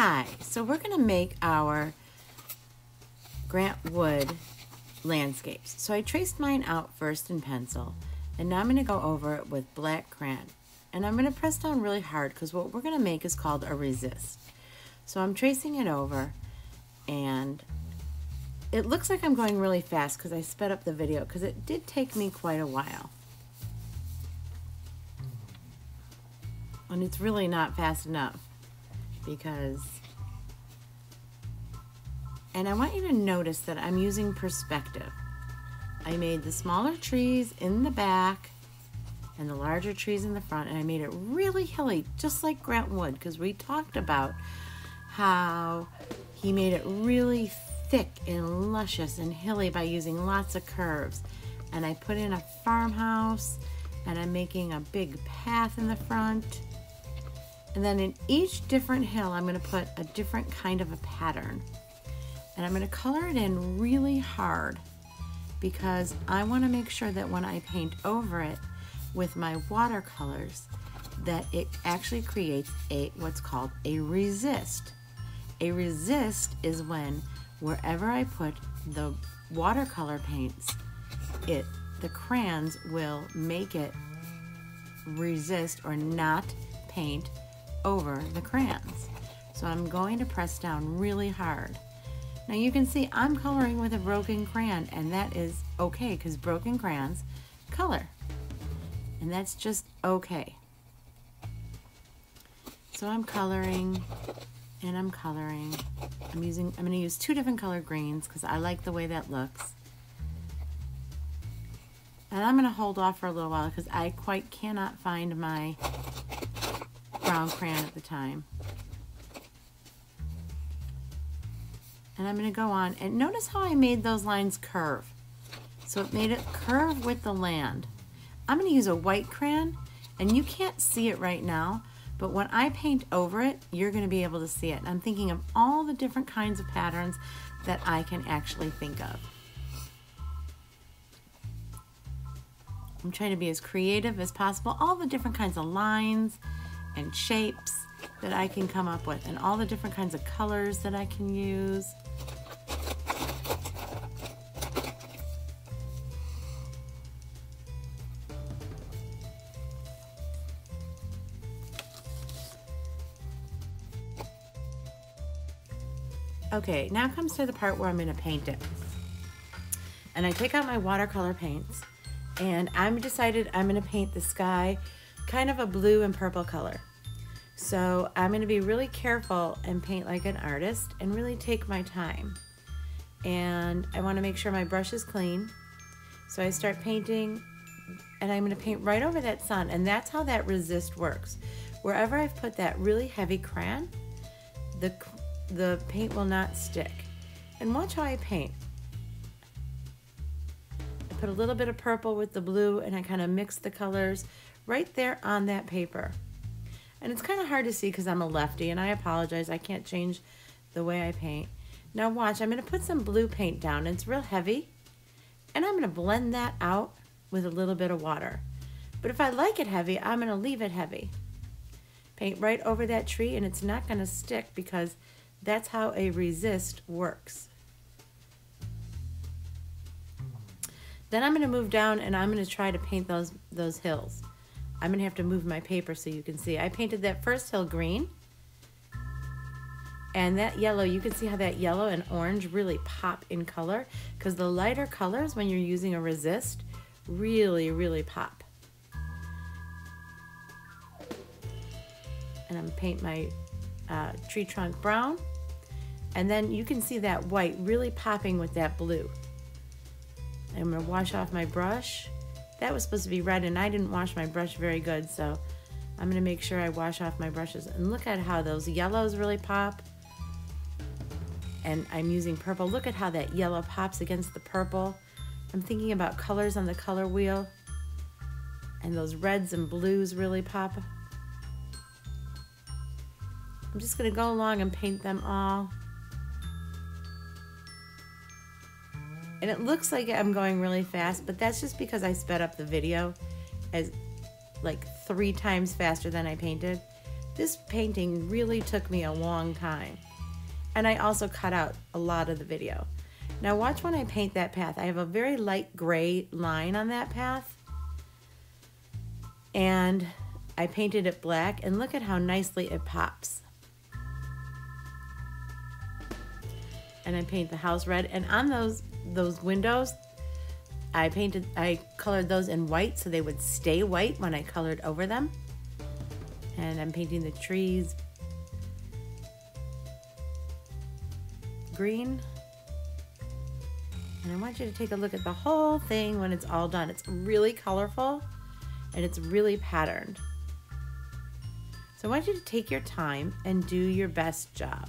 Hi, so we're going to make our Grant Wood landscapes. So I traced mine out first in pencil, and now I'm going to go over it with black crayon. And I'm going to press down really hard because what we're going to make is called a resist. So I'm tracing it over, and it looks like I'm going really fast because I sped up the video because it did take me quite a while. And it's really not fast enough because, and I want you to notice that I'm using perspective. I made the smaller trees in the back and the larger trees in the front, and I made it really hilly, just like Grant Wood, because we talked about how he made it really thick and luscious and hilly by using lots of curves. And I put in a farmhouse, and I'm making a big path in the front. And then in each different hill, I'm going to put a different kind of a pattern. And I'm going to color it in really hard because I want to make sure that when I paint over it with my watercolors, that it actually creates what's called a resist. A resist is when wherever I put the watercolor paints, the crayons will make it resist or not paint over the crayons. So I'm going to press down really hard. Now you can see I'm coloring with a broken crayon, and that is okay because broken crayons color, and that's just okay. So I'm coloring and I'm coloring. I'm going to use two different color greens because I like the way that looks. And I'm going to hold off for a little while because I quite cannot find my brown crayon at the time. And I'm going to go on, and notice how I made those lines curve. So it made it curve with the land. I'm going to use a white crayon, and you can't see it right now, but when I paint over it, you're going to be able to see it. And I'm thinking of all the different kinds of patterns that I can actually think of. I'm trying to be as creative as possible, all the different kinds of lines and shapes that I can come up with, and all the different kinds of colors that I can use. Okay, now comes to the part where I'm going to paint it. And I take out my watercolor paints, and I'm decided I'm going to paint the sky kind of a blue and purple color. So I'm going to be really careful and paint like an artist and really take my time. And I want to make sure my brush is clean. So I start painting, and I'm going to paint right over that sun, and that's how that resist works. Wherever I've put that really heavy crayon, the paint will not stick. And watch how I paint. I put a little bit of purple with the blue, and I kind of mix the colors right there on that paper. And it's kind of hard to see because I'm a lefty, and I apologize, I can't change the way I paint. Now watch, I'm going to put some blue paint down. It's real heavy, and I'm going to blend that out with a little bit of water. But if I like it heavy, I'm going to leave it heavy. Paint right over that tree, and it's not going to stick because that's how a resist works. Then I'm going to move down, and I'm going to try to paint those hills. I'm going to have to move my paper so you can see. I painted that first hill green, and that yellow, you can see how that yellow and orange really pop in color because the lighter colors when you're using a resist really, really pop. And I'm going to paint my tree trunk brown, and then you can see that white really popping with that blue. I'm going to wash off my brush. That was supposed to be red, and I didn't wash my brush very good, so I'm going to make sure I wash off my brushes. And look at how those yellows really pop. And I'm using purple. Look at how that yellow pops against the purple. I'm thinking about colors on the color wheel. And those reds and blues really pop. I'm just going to go along and paint them all. And it looks like I'm going really fast, but that's just because I sped up the video as like 3 times faster than I painted. This painting really took me a long time. And I also cut out a lot of the video. Now watch when I paint that path. I have a very light gray line on that path. And I painted it black, and look at how nicely it pops. And I paint the house red, and on those windows, I colored those in white so they would stay white when I colored over them. And I'm painting the trees green. And I want you to take a look at the whole thing when it's all done. It's really colorful and it's really patterned. So I want you to take your time and do your best job.